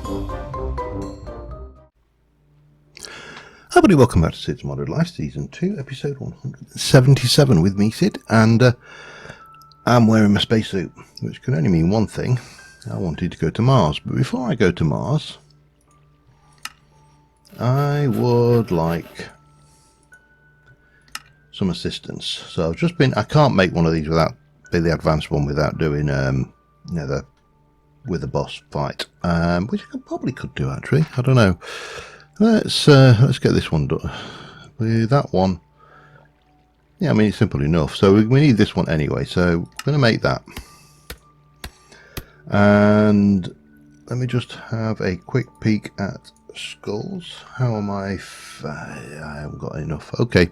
Hi everybody, welcome back to Cids Modded Life, Season 2, Episode 177 with me, Cid, and I'm wearing my spacesuit, which can only mean one thing. I wanted to go to Mars, but before I go to Mars, I would like some assistance. So I've just been, I can't make one of these without, the advanced one without doing, with the boss fight, which I probably could do actually, I don't know. Let's get this one done. With that one, yeah, I mean it's simple enough. So we need this one anyway. So we're going to make that. And let me just have a quick peek at skulls. How am I? I haven't got enough. Okay.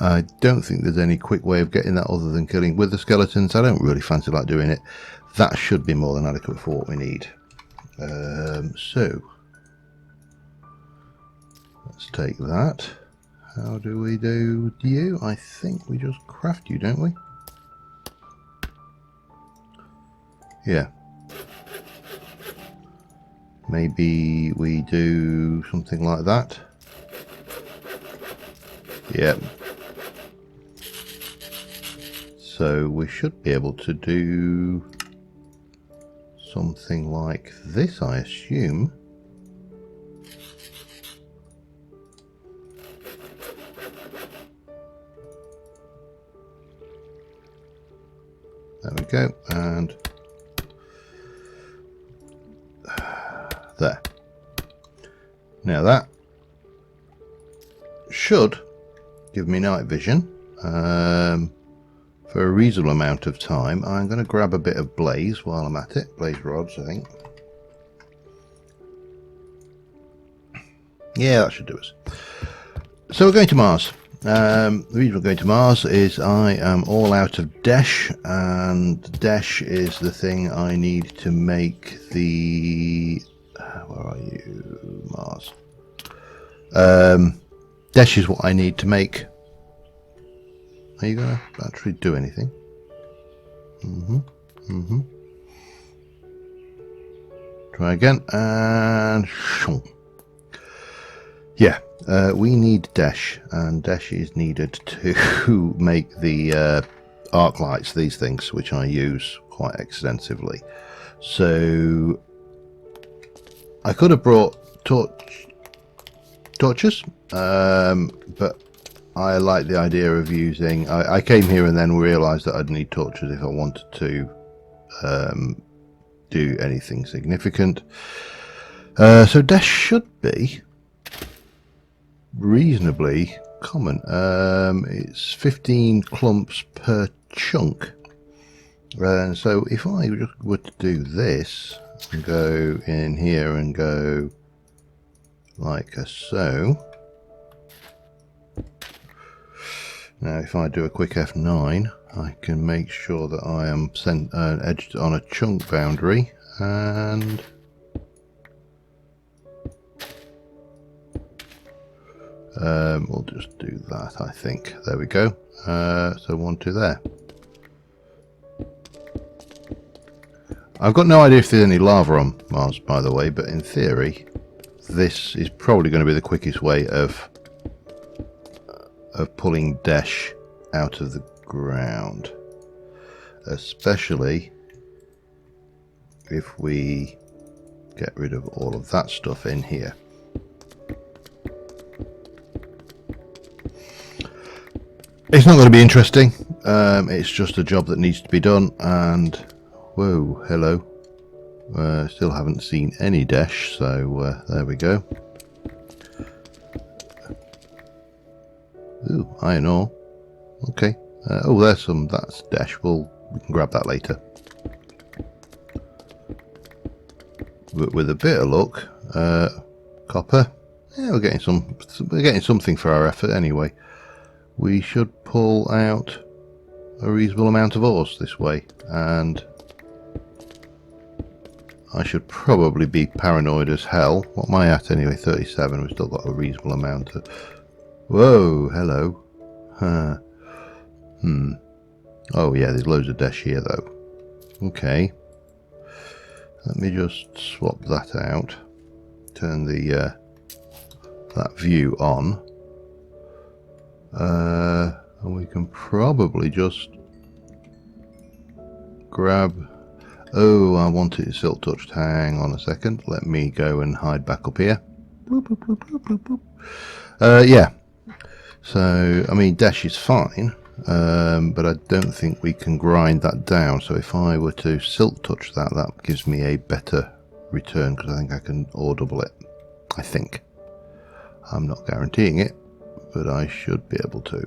I don't think there's any quick way of getting that other than killing with the skeletons. I don't really fancy like doing it. That should be more than adequate for what we need. So let's take that. How do we do you? I think we just craft you, don't we? Yeah. Maybe we do something like that. Yep. So we should be able to do something like this, I assume. There we go, and there. Now that should give me night vision for a reasonable amount of time. I'm going to grab a bit of blaze while I'm at it. Blaze rods, I think. Yeah, that should do us. So we're going to Mars. The reason we're going to Mars is I am all out of Desh, and Desh is the thing I need to make the... where are you? Mars. Desh is what I need to make... Are you going to actually do anything? Try again, and... Yeah, we need Desh, and Desh is needed to make the arc lights, these things, which I use quite extensively. So I could have brought torches, but I like the idea of using... I came here and then realised that I'd need torches if I wanted to do anything significant. So Desh should be reasonably common. It's 15 clumps per chunk, and so if I were to do this and go in here and go like so, now if I do a quick F9 I can make sure that I am edged on a chunk boundary, and we'll just do that, I think. There we go. So 1, 2 there. I've got no idea if there's any lava on Mars, by the way, but in theory this is probably going to be the quickest way of pulling Desh out of the ground, especially if we get rid of all of that stuff in here. It's not going to be interesting, it's just a job that needs to be done, and whoa, hello. Still haven't seen any Desh, so there we go. Ooh, iron ore. Okay. Oh, there's some, that's Desh, we can grab that later. But with a bit of luck, copper, yeah, we're getting something for our effort anyway. We should pull out a reasonable amount of ores this way, and I should probably be paranoid as hell. What am I at anyway? 37. We've still got a reasonable amount of... Whoa, hello. Huh. Oh yeah, there's loads of Desh here though. Okay. Let me just swap that out. Turn the that view on. And we can probably just grab... Oh, I want it silk touched. Hang on a second. Let me go and hide back up here. Bloop, bloop, bloop, bloop, bloop, bloop. Yeah. So, I mean, dash is fine, but I don't think we can grind that down. So if I were to silk touch that, that gives me a better return, because I think I can audible it. I think. I'm not guaranteeing it, but I should be able to.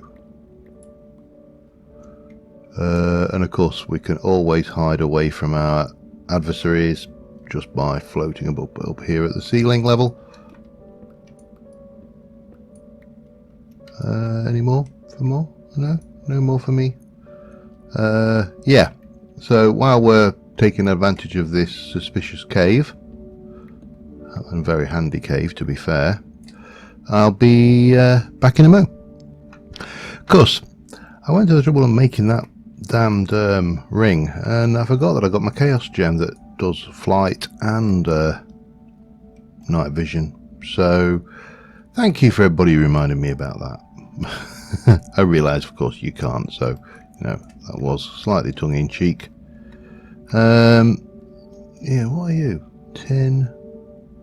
And of course, we can always hide away from our adversaries just by floating up here at the ceiling level. Any more for more? No more for me. Yeah. So while we're taking advantage of this suspicious cave, and very handy cave to be fair, I'll be back in a mo. Of course, I went to the trouble of making that damned ring, and I forgot that I got my chaos gem that does flight and night vision. So thank you for everybody reminding me about that. I realise, of course, you can't, so you know that was slightly tongue-in-cheek. Yeah, what are you? Tin,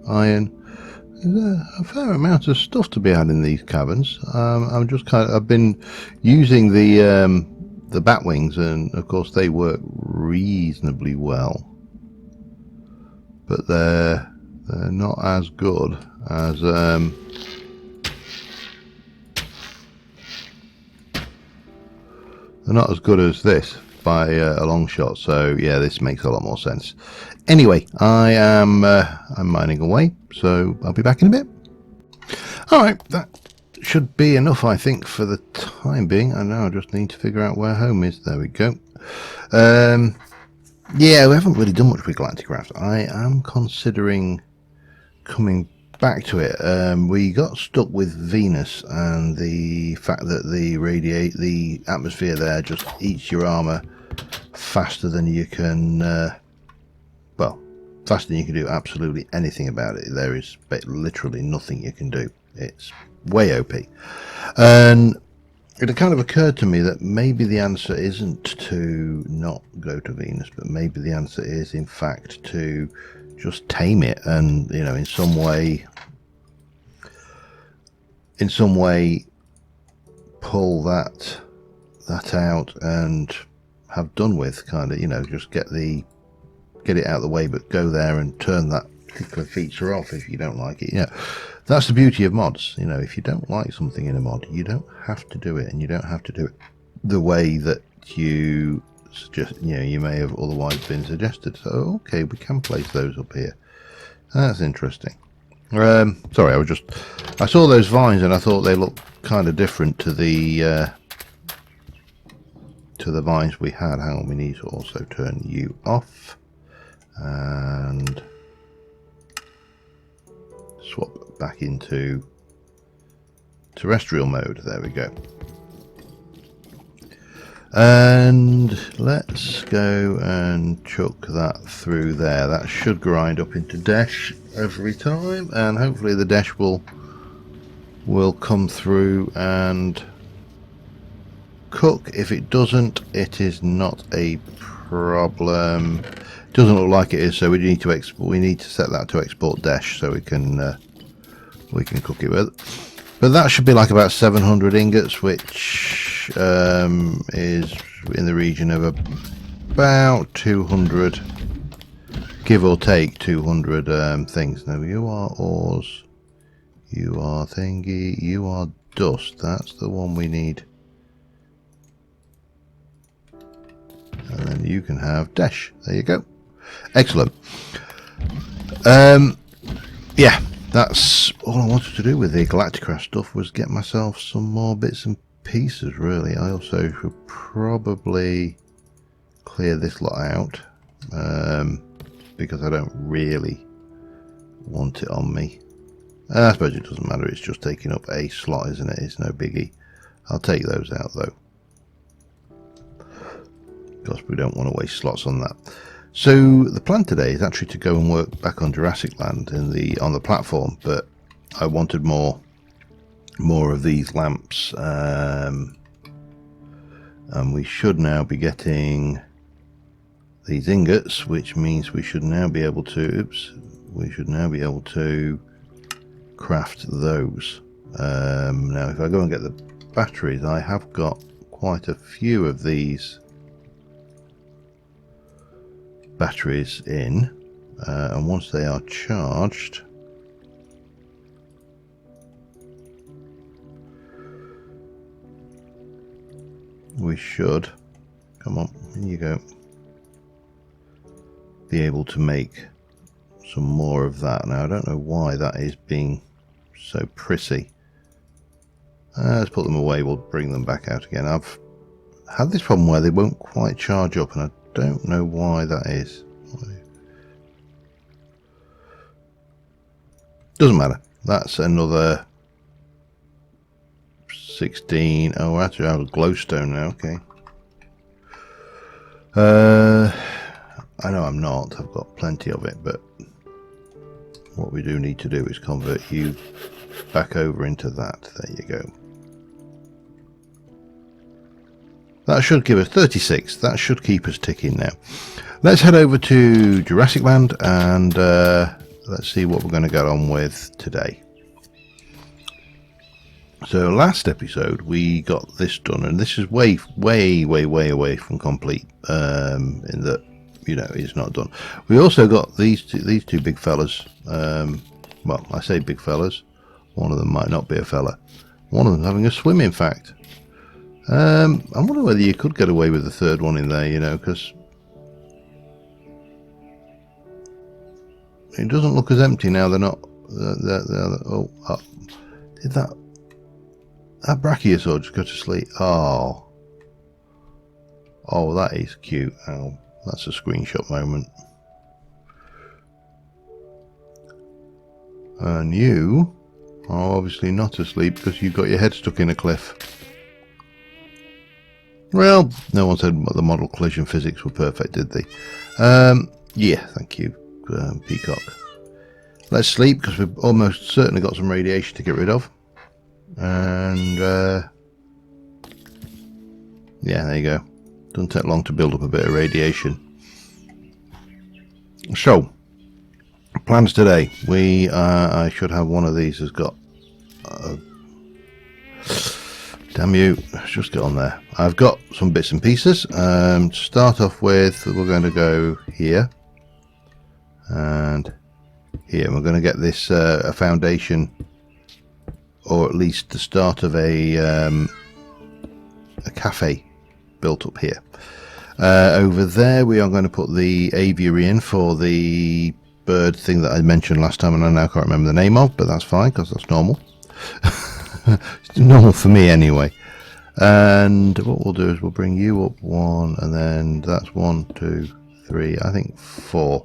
iron. There's a fair amount of stuff to be had in these caverns. I'm just I've been using the bat wings, and of course they work reasonably well, but they're not as good as they're not as good as this by a long shot. So yeah, this makes a lot more sense. Anyway, I'm mining away, so I'll be back in a bit. All right, that should be enough, I think, for the time being. I know I just need to figure out where home is. There we go. Yeah, we haven't really done much with Galacticraft. I am considering coming back to it. We got stuck with Venus and the fact that the atmosphere there just eats your armor faster than you can faster than you can do absolutely anything about it. There is literally nothing you can do. It's way OP. And it kind of occurred to me that maybe the answer isn't to not go to Venus, but maybe the answer is in fact to just tame it, and you know, in some way pull that out and have done with, kind of, you know, just get it out of the way, but go there and turn that particular feature off if you don't like it. You know, that's the beauty of mods. You know, if you don't like something in a mod, you don't have to do it, and you don't have to do it the way that you suggest, you know, you may have otherwise been suggested. So okay, we can place those up here. That's interesting. Sorry, I saw those vines and I thought they looked kind of different to the vines we had. Hang on, we need to also turn you off and swap back into terrestrial mode. There we go. And let's go and chuck that through there. That should grind up into dash every time, and hopefully the dash will come through and cook. If it doesn't, it is not a problem. It doesn't look like it is, so we need to set that to export dash so we can cook it with. But that should be like about 700 ingots, which is in the region of about 200, give or take 200 things. Now, you are ores, you are thingy, you are dust. That's the one we need. And then you can have dash. There you go. Excellent. Yeah. That's all I wanted to do with the Galacticraft stuff, was get myself some more bits and pieces, really. I also should probably clear this lot out, because I don't really want it on me. I suppose it doesn't matter, it's just taking up a slot, isn't it? It's no biggie. I'll take those out though, because we don't want to waste slots on that. So the plan today is actually to go and work back on Jurassic Land on the platform, but I wanted more of these lamps, and we should now be getting these ingots, which means we should now be able to craft those. Now if I go and get the batteries, I have got quite a few of these batteries in, and once they are charged, we should, come on, here you go, be able to make some more of that. Now I don't know why that is being so prissy. Let's put them away, we'll bring them back out again. I've had this problem where they won't quite charge up, and I don't know why that is. Doesn't matter. That's another 16. Oh, actually I have a glowstone now. Okay. I know I'm not. I've got plenty of it, but what we do need to do is convert you back over into that. There you go. That should give us 36. That should keep us ticking now. Let's head over to Jurassic Land and let's see what we're going to get on with today. So last episode we got this done, and this is way away from complete, in that, you know, it's not done. We also got these two big fellas. Well, I say big fellas. One of them might not be a fella. One of them's having a swim, in fact. I wonder whether you could get away with the third one in there, you know, because it doesn't look as empty now. They're not. Did that brachiosaur just go to sleep? Oh, that is cute. Oh, that's a screenshot moment. And you are obviously not asleep because you've got your head stuck in a cliff. Well, no one said the model collision physics were perfect, did they? Yeah, thank you, Peacock. Let's sleep, because we've almost certainly got some radiation to get rid of. And, yeah, there you go. Doesn't take long to build up a bit of radiation. So, plans today. I should have one of these has got... damn you, let's just get on there. I've got some bits and pieces. To start off with, we're going to go here and here. We're going to get this a foundation, or at least the start of a cafe built up here. Over there we are going to put the aviary in for the bird thing that I mentioned last time, and I now can't remember the name of, but that's fine because that's normal. It's normal for me anyway. And what we'll do is we'll bring you up one, and then that's 1, 2, 3, I think 4.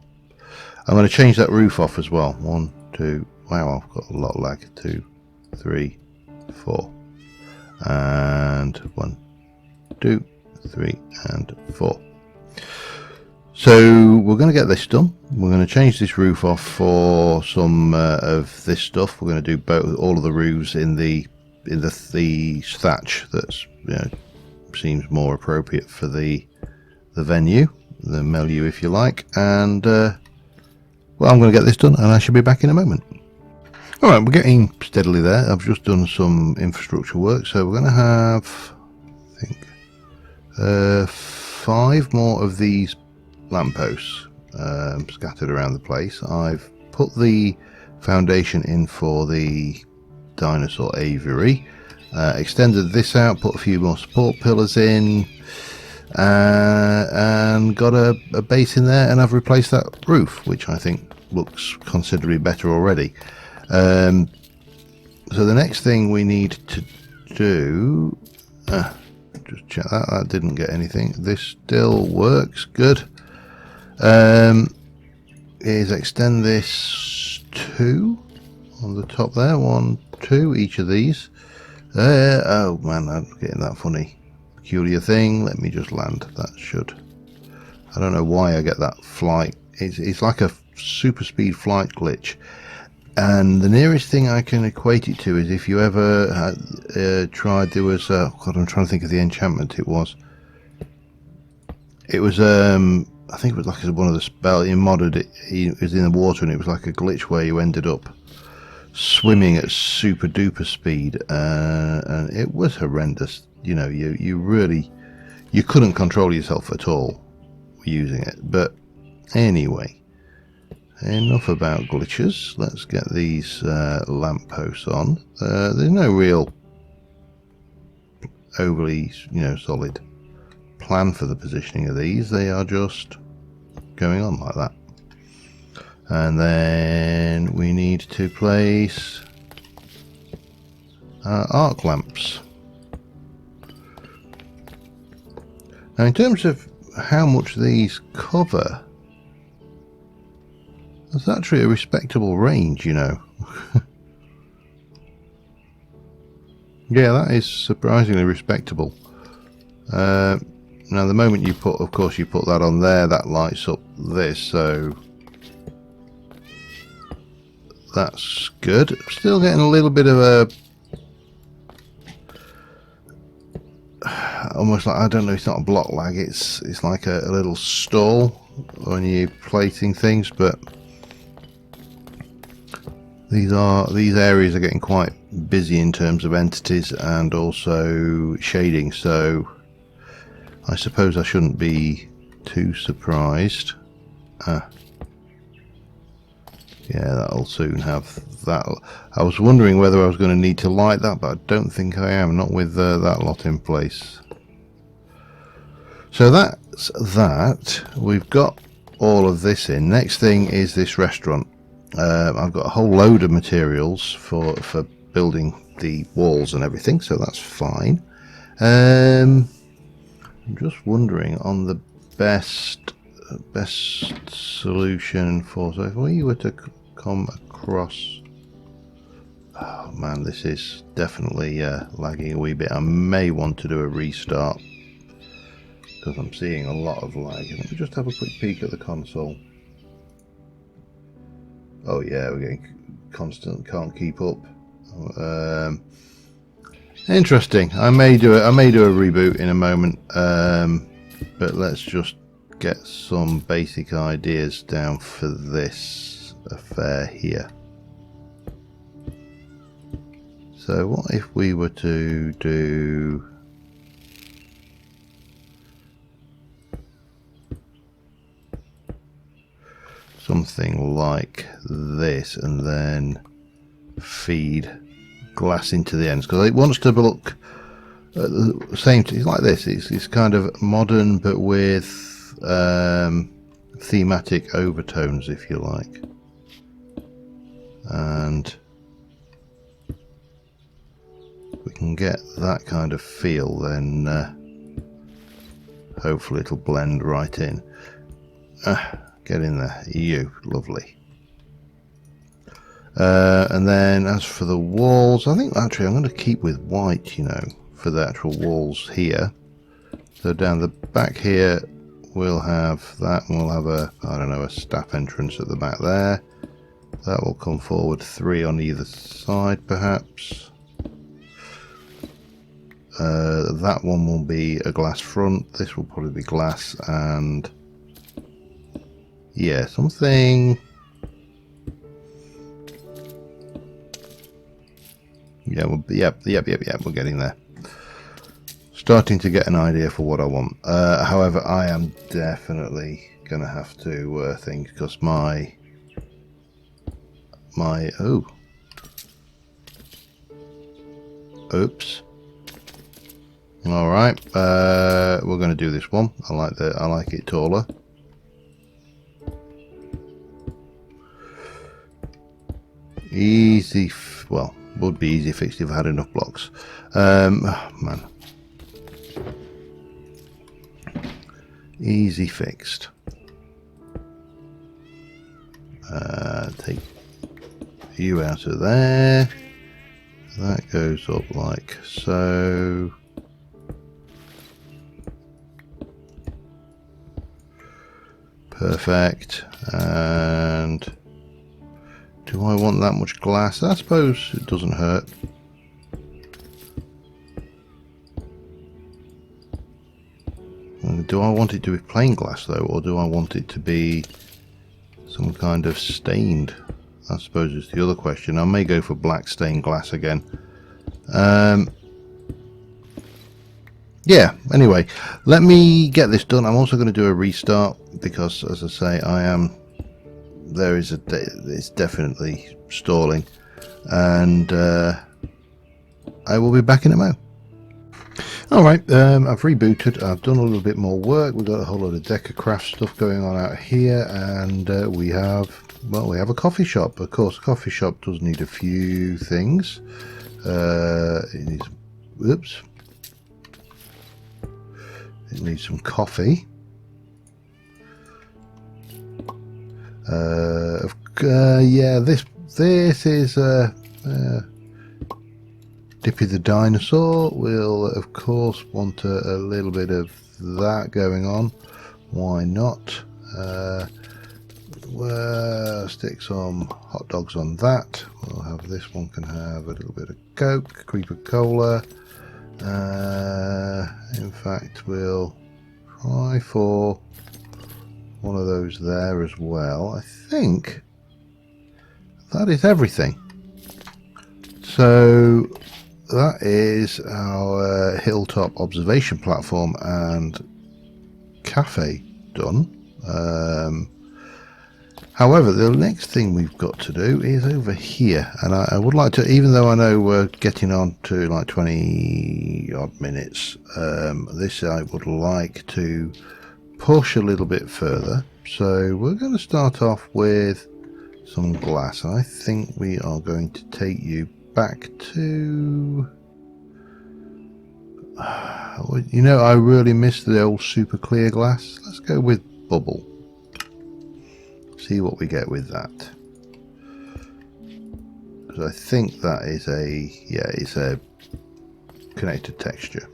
I'm going to change that roof off as well. 1, 2, wow, I've got a lot of lag. 2, 3, 4, and 1, 2, 3, and 4. So we're going to get this done. We're going to change this roof off for some of this stuff. We're going to do all of the roofs in the thatch that's, you know, seems more appropriate for the venue, the milieu, if you like. And well, I'm going to get this done, and I should be back in a moment. All right, we're getting steadily there. I've just done some infrastructure work, so we're going to have, I think, 5 more of these lampposts scattered around the place. I've put the foundation in for the dinosaur aviary, extended this out, put a few more support pillars in, and got a base in there, and I've replaced that roof, which I think looks considerably better already. So the next thing we need to do, just check that didn't get anything. This still works good. Is extend this 2 on the top there, 1, 2, each of these. Oh man, I'm getting that funny peculiar thing. Let me just land. That should I don't know why I get that flight. It's like a super speed flight glitch. And the nearest thing I can equate it to is if you ever tried, there was, God, I'm trying to think of the enchantment it was. It was, I think it was like one of the spells, you modded it, it was in the water and it was like a glitch where you ended up swimming at super duper speed, and it was horrendous. You know, you really, you couldn't control yourself at all using it. But anyway, enough about glitches. Let's get these lampposts on. There's no real overly, solid plan for the positioning of these. They are just going on like that. And then we need to place arc lamps. Now, in terms of how much these cover, that's actually a respectable range, you know. Yeah, that is surprisingly respectable. Now, the moment you put, of course, you put that on there, that lights up this, so that's good. Still getting a little bit of a, almost like, I don't know, it's not a block lag, it's like a little stall when you're plating things, but these areas are getting quite busy in terms of entities and also shading, so I suppose I shouldn't be too surprised. Yeah, that'll soon have that. I was wondering whether I was going to need to light that, but I don't think I am, not with that lot in place. So that's that. We've got all of this in. Next thing is this restaurant. I've got a whole load of materials for building the walls and everything, so that's fine. I'm just wondering on the best solution for, so if we were to come across, oh man, this is definitely lagging a wee bit. I may want to do a restart because I'm seeing a lot of lag. Let me just have a quick peek at the console. Oh yeah, we're getting constant, can't keep up. Interesting. I may do a reboot in a moment, but let's just get some basic ideas down for this affair here. So what if we were to do something like this and then feed glass into the ends, because it wants to look at the same, it's like this, it's kind of modern but with thematic overtones, if you like, and if we can get that kind of feel, then hopefully it'll blend right in. Get in there, you lovely. And then as for the walls, I think actually I'm going to keep with white, you know, for the actual walls here. So down the back here we'll have that, and we'll have a, I don't know, a staff entrance at the back there. That will come forward 3 on either side perhaps. That one will be a glass front, this will probably be glass, and yeah, something. Yeah, yep, we're getting there. Starting to get an idea for what I want. However, I am definitely gonna have to think, because my oh, oops. All right, we're gonna do this one. I like it taller. Easy, well, would be easy fixed if I had enough blocks. Oh, man. Easy fixed. Take you out of there. That goes up like so. Perfect. And do I want that much glass? I suppose it doesn't hurt. Do I want it to be plain glass though, or do I want it to be some kind of stained? I suppose is the other question. I may go for black stained glass again. Yeah, anyway, let me get this done. I'm also going to do a restart because, as I say, it's definitely stalling, and I will be back in a mo. Alright, I've rebooted. I've done a little bit more work. We've got a whole lot of Decacraft stuff going on out here, and we have a coffee shop. Of course, a coffee shop does need a few things. It needs some coffee. Yeah, this is Dippy the dinosaur. We'll of course want a little bit of that going on. Why not? We'll stick some hot dogs on that. We'll have this one can have a little bit of Coke, Creeper Cola. In fact, we'll try for one of those there as well. I think that is everything. So that is our hilltop observation platform and cafe done. However, the next thing we've got to do is over here, and I would like to, even though I know we're getting on to like 20 odd minutes, this I would like to push a little bit further. So we're going to start off with some glass. I think we are going to take you back to, you know, I really miss the old super clear glass. Let's go with bubble. See what we get with that, because I think that is it's a connected texture.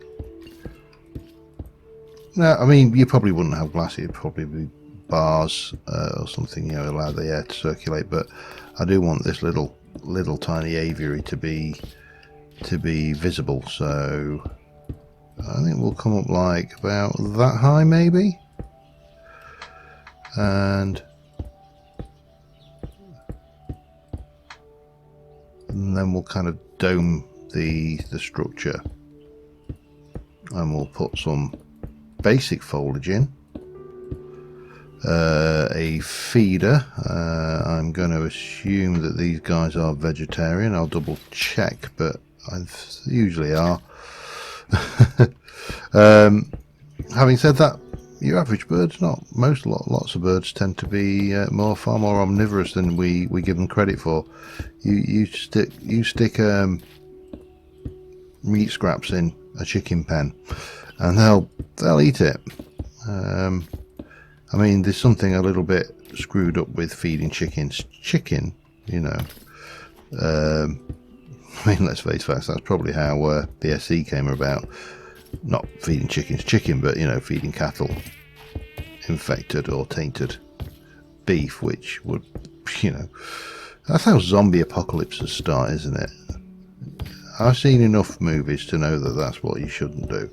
No, I mean, you probably wouldn't have glass, it'd probably be bars or something, you know, allow the air to circulate, but I do want this little tiny aviary to be visible, so I think we'll come up like about that high maybe, and then we'll kind of dome the structure, and we'll put some basic foliage in, a feeder. I'm going to assume that these guys are vegetarian. I'll double check, but I usually are. Having said that, your average bird's not. Lots of birds tend to be far more omnivorous than we give them credit for. You stick meat scraps in a chicken pen, and they'll eat it. I mean, there's something a little bit screwed up with feeding chickens. Chicken, you know. I mean, let's face facts. That's probably how the SE came about. Not feeding chickens chicken, but, you know, feeding cattle infected or tainted beef, which would, you know, that's how zombie apocalypses start, isn't it? I've seen enough movies to know that that's what you shouldn't do.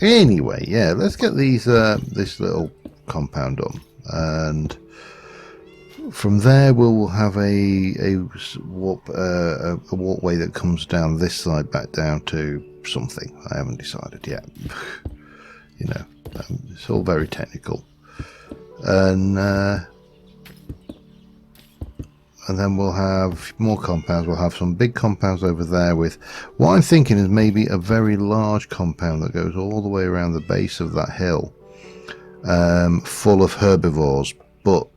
Anyway, yeah, let's get these this little compound on, and from there we'll have a walkway that comes down this side back down to something. I haven't decided yet. You know, it's all very technical, and then we'll have more compounds. We'll have some big compounds over there with what I'm thinking is maybe a very large compound that goes all the way around the base of that hill, full of herbivores, but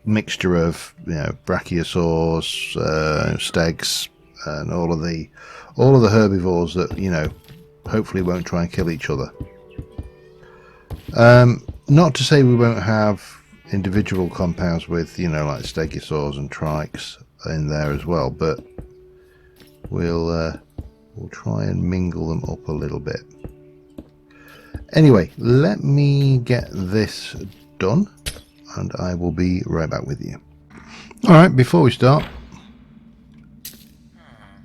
mixture of, you know, brachiosaurs, stegs, and all of the herbivores that, you know, hopefully won't try and kill each other. Not to say we won't have individual compounds with, you know, like stegosaurs and trikes in there as well, but we'll try and mingle them up a little bit. Anyway, let me get this done and I will be right back with you. Alright, before we start,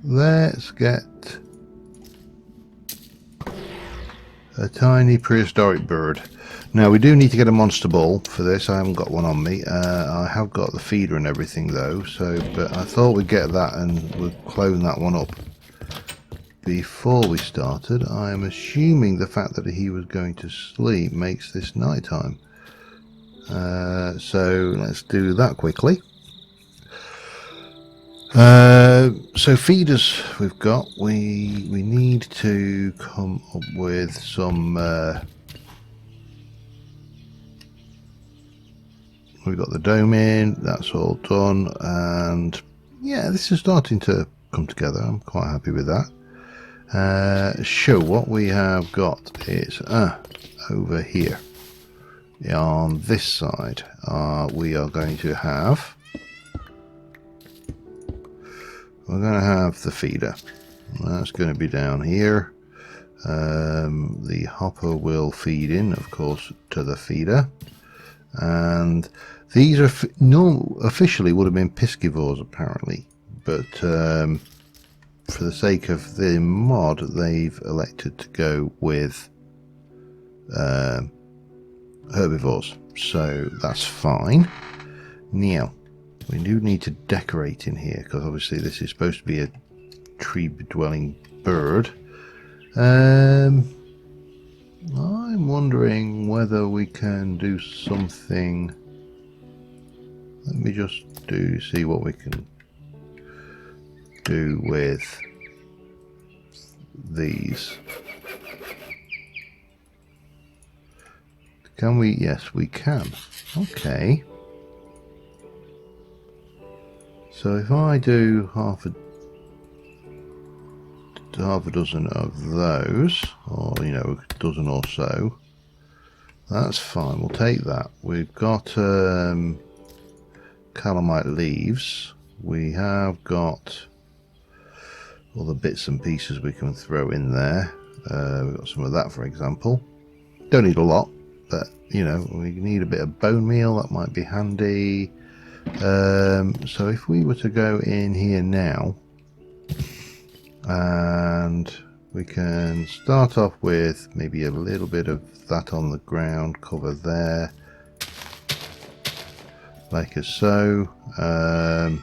let's get a tiny prehistoric bird. Now we do need to get a monster ball for this. I haven't got one on me. I have got the feeder and everything though, so but I thought we'd get that and we'll clone that one up before we started. I am assuming the fact that he was going to sleep makes this night time. So let's do that quickly. So feeders we've got. We need to come up with some. We've got the dome in. That's all done, and yeah, this is starting to come together. I'm quite happy with that. So what we have got is over here on this side. We are going to have. We're going to have the feeder. That's going to be down here. The hopper will feed in, of course, to the feeder. And these are officially would have been piscivores apparently, but for the sake of the mod, they've elected to go with herbivores. So that's fine. Now. We do need to decorate in here because obviously this is supposed to be a tree-dwelling bird. I'm wondering whether we can do something. Let me just see what we can do with these. Can we? Yes, we can. Okay. So if I do half a dozen of those, or a dozen or so, that's fine. We'll take that. We've got calamite leaves. We have got all the bits and pieces we can throw in there. We've got some of that, for example. Don't need a lot, but we need a bit of bone meal. That might be handy. So if we were to go in here now, and we can start off with maybe a little bit of that on the ground, cover there, like so. But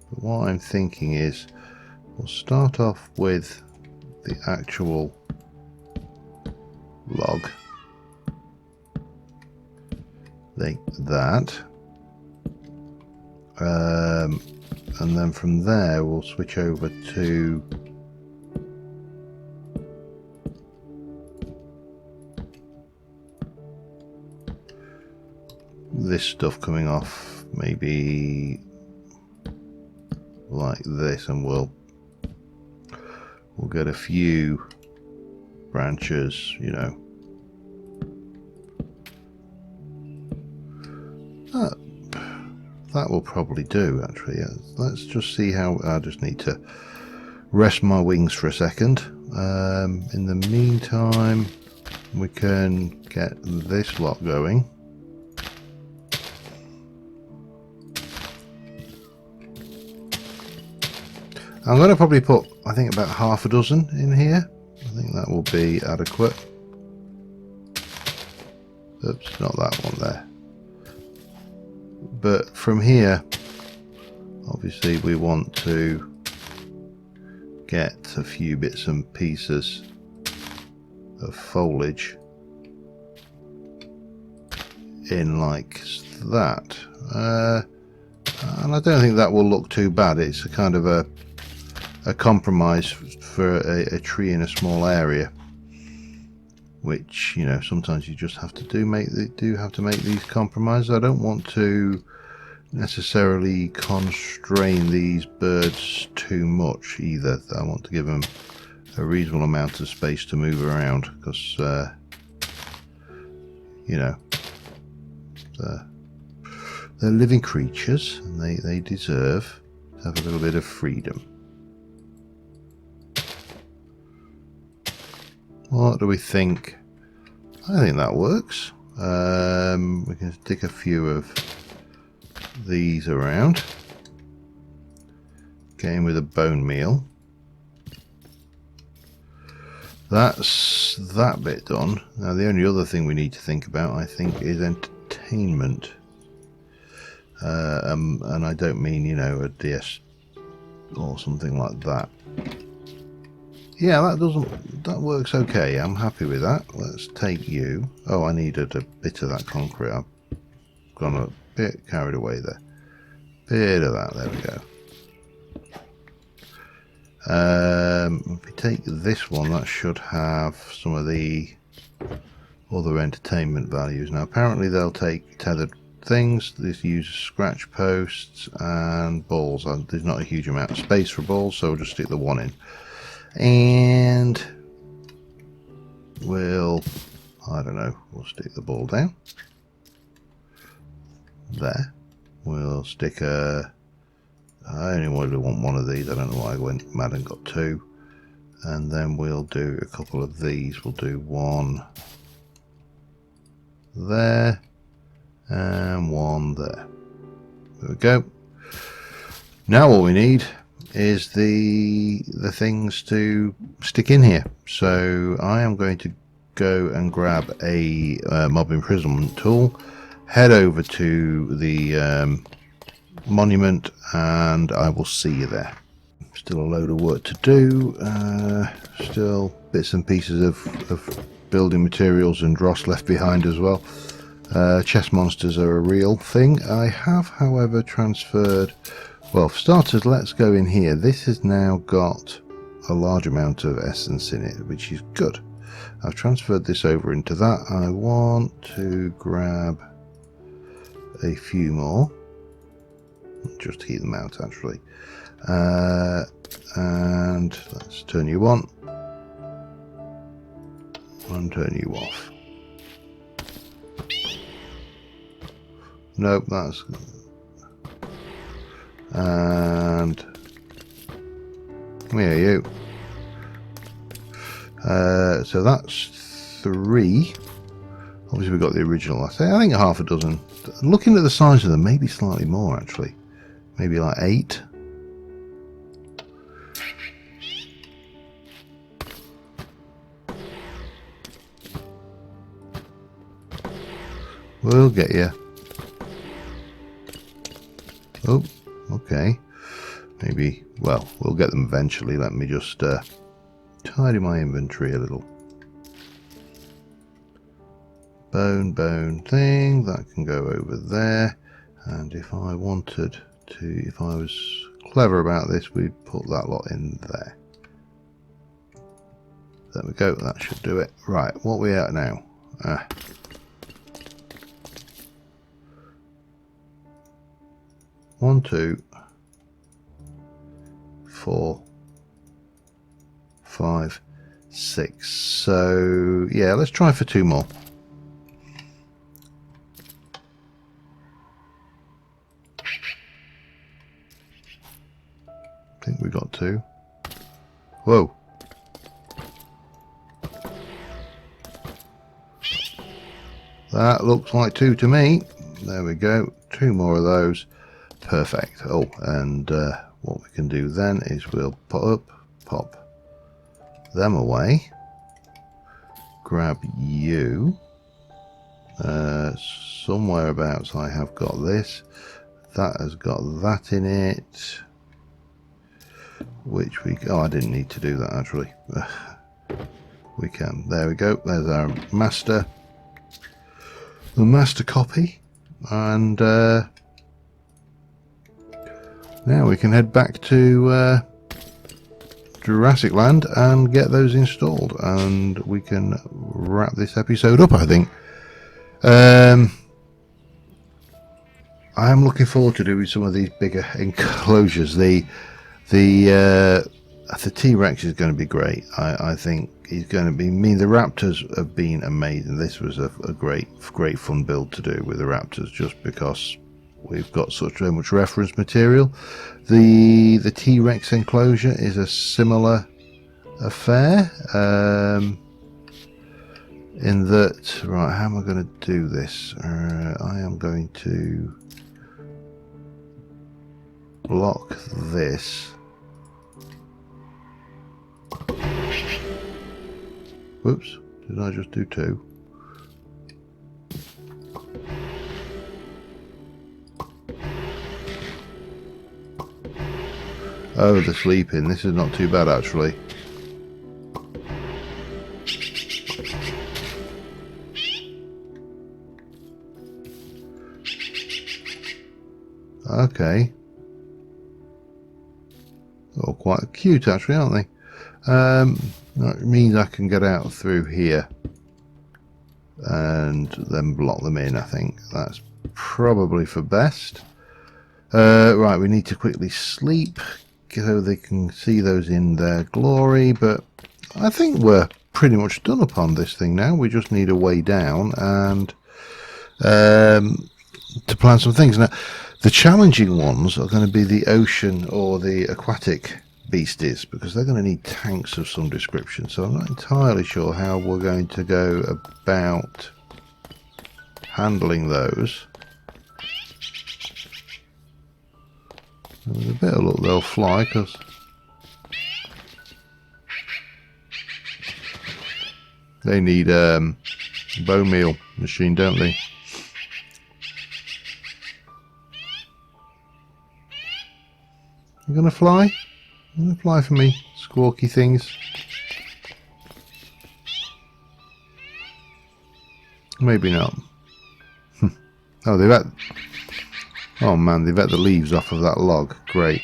what I'm thinking is we'll start off with the actual log, like that. And then from there we'll switch over to this stuff coming off, maybe like this, and we'll get a few branches, that will probably do actually. Let's just see how. I just need to rest my wings for a second. In the meantime, we can get this lot going. I'm going to probably put, I think, about half a dozen in here. I think that will be adequate. Oops, not that one there. But from here, obviously we want to get a few bits and pieces of foliage in like that. And I don't think that will look too bad. It's a kind of a compromise for a tree in a small area, which sometimes you just have to do make these compromises. I don't want to necessarily constrain these birds too much either. I want to give them a reasonable amount of space to move around, because they're living creatures and they deserve to have a little bit of freedom. What do we think I think that works. We can stick a few of these around. Again with a bone meal. That's that bit done. Now the only other thing we need to think about, I think, is entertainment. And I don't mean, you know, a DS or something like that. Yeah, that works okay. I'm happy with that. Let's take you. Oh, I needed a bit of that concrete. I've gone a bit carried away there. Bit of that. There we go. If we take this one, that should have some of the other entertainment values. Now, apparently they'll take tethered things. This uses scratch posts and balls. There's not a huge amount of space for balls, so we'll just stick the one in. And we'll, I don't know, we'll stick the ball down. There. We'll stick a, I only really want one of these. I don't know why I went mad and got two. And then we'll do a couple of these. We'll do one there and one there. There we go. Now all we need is the things to stick in here. So I am going to go and grab a mob imprisonment tool, head over to the monument, and I will see you there. Still a load of work to do, still bits and pieces of building materials and dross left behind as well. Chest monsters are a real thing. I have, however, transferred, well, for starters, let's go in here. This has now got a large amount of essence in it, which is good. I've transferred this over into that. I want to grab a few more, just to keep them out actually. And let's turn you on and turn you off. Nope, that's, and come here, you. So that's 3. Obviously we've got the original. I think half a dozen. Looking at the size of them, maybe slightly more actually. Maybe like 8. We'll get you. Oh, okay. Maybe, well, we'll get them eventually. Let me just tidy my inventory a little. Bone thing, that can go over there. And if I wanted to, if I was clever about this, we'd put that lot in there. There we go, that should do it. Right, what are we at now? 1, 2, 4, 5, 6. So yeah, let's try for 2 more. I think we got 2. Whoa. That looks like 2 to me. There we go. 2 more of those. Perfect. Oh, and what we can do then is we'll pop them away. Grab you. Somewhere abouts I have got this. That has got that in it. Which we, oh, I didn't need to do that actually. We can. There we go. There's our master. The master copy. And now we can head back to Jurassic Land and get those installed, and we can wrap this episode up, I think. I am looking forward to doing some of these bigger enclosures. The T-Rex is going to be great. I think he's going to be. I mean, the Raptors have been amazing. This was a great fun build to do with the Raptors, just because we've got so much reference material. The T-Rex enclosure is a similar affair. in that, right, how am I going to do this? I am going to block this. Whoops, did I just do two? Oh, they're sleeping. This is not too bad, actually. Okay. Oh, quite cute, actually, aren't they? That means I can get out through here and then block them in. I think that's probably for best. Right, we need to quickly sleep so they can see those in their glory, but I think we're pretty much done upon this thing now. We just need a way down and to plan some things. Now, the challenging ones are going to be the ocean or the aquatic beasties, because they're going to need tanks of some description. So I'm not entirely sure how we're going to go about handling those. With a bit of luck they'll fly, because they need bone meal machine, don't they? You gonna fly? You gonna fly for me, squawky things? Maybe not. Oh, they've had... Oh man, they've had the leaves off of that log. Great.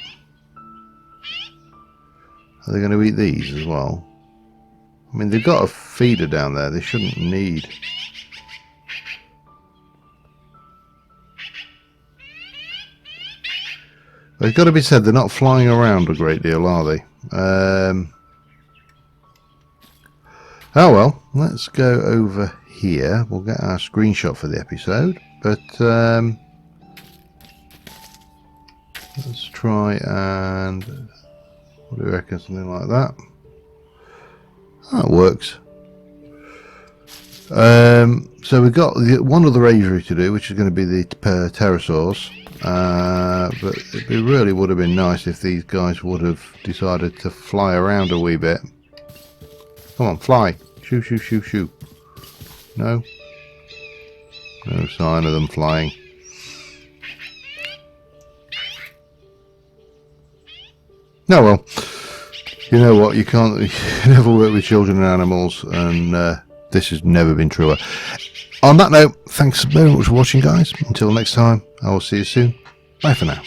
Are they going to eat these as well? I mean, they've got a feeder down there. They shouldn't need... But it's got to be said, they're not flying around a great deal, are they? Oh well, let's go over here. We'll get our screenshot for the episode. But let's try and... What do you reckon? Something like that. That works. So we've got one other aviary to do, which is going to be the pterosaurs. But it really would have been nice if these guys would have decided to fly around a wee bit. Come on, fly. Shoo, shoo, shoo, shoo. No? No sign of them flying. No, well, you know what, you never work with children and animals, and this has never been truer. On that note, thanks very much for watching, guys. Until next time, I will see you soon. Bye for now.